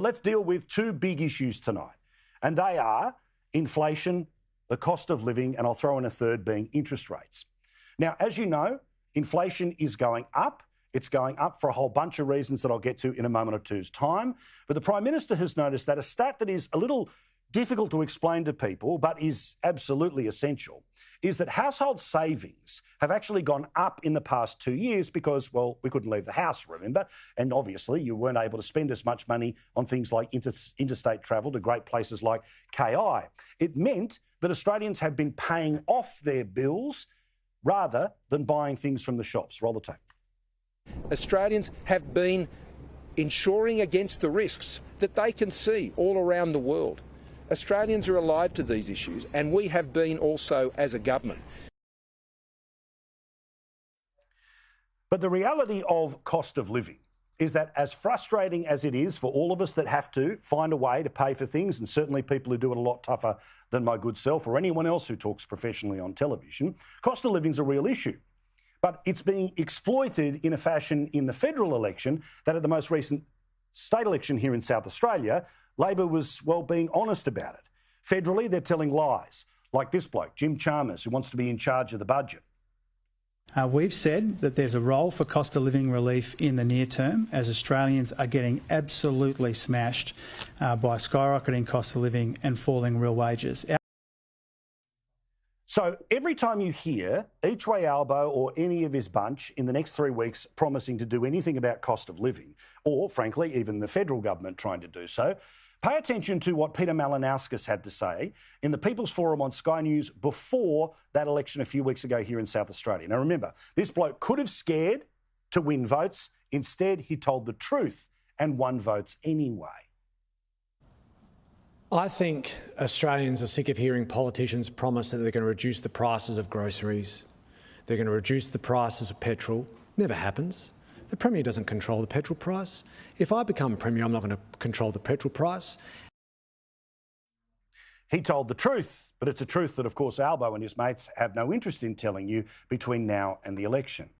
Let's deal with two big issues tonight, and they are inflation, the cost of living, and I'll throw in a third being interest rates. Now, as you know, inflation is going up. It's going up for a whole bunch of reasons that I'll get to in a moment or two's time. But the Prime Minister has noticed that a stat that is a little difficult to explain to people, but is absolutely essential, is that household savings have actually gone up in the past 2 years because, well, we couldn't leave the house, remember? And obviously you weren't able to spend as much money on things like interstate travel to great places like KI. It meant that Australians have been paying off their bills rather than buying things from the shops. Roll the tape. Australians have been insuring against the risks that they can see all around the world. Australians are alive to these issues, and we have been also as a government. But the reality of cost of living is that as frustrating as it is for all of us that have to find a way to pay for things, and certainly people who do it a lot tougher than my good self or anyone else who talks professionally on television, cost of living is a real issue. But it's being exploited in a fashion in the federal election that at the most recent state election here in South Australia, Labor was, well, being honest about it. Federally, they're telling lies, like this bloke, Jim Chalmers, who wants to be in charge of the budget. We've said that there's a role for cost of living relief in the near term as Australians are getting absolutely smashed by skyrocketing cost of living and falling real wages. So every time you hear Each Way Albo or any of his bunch in the next 3 weeks promising to do anything about cost of living, or frankly, even the federal government trying to do so, pay attention to what Peter Malinauskas had to say in the People's Forum on Sky News before that election a few weeks ago here in South Australia. Now remember, this bloke could have scared to win votes. Instead, he told the truth and won votes anyway. I think Australians are sick of hearing politicians promise that they're going to reduce the prices of groceries, they're going to reduce the prices of petrol. Never happens. The Premier doesn't control the petrol price. If I become Premier, I'm not going to control the petrol price. He told the truth, but it's a truth that, of course, Albo and his mates have no interest in telling you between now and the election.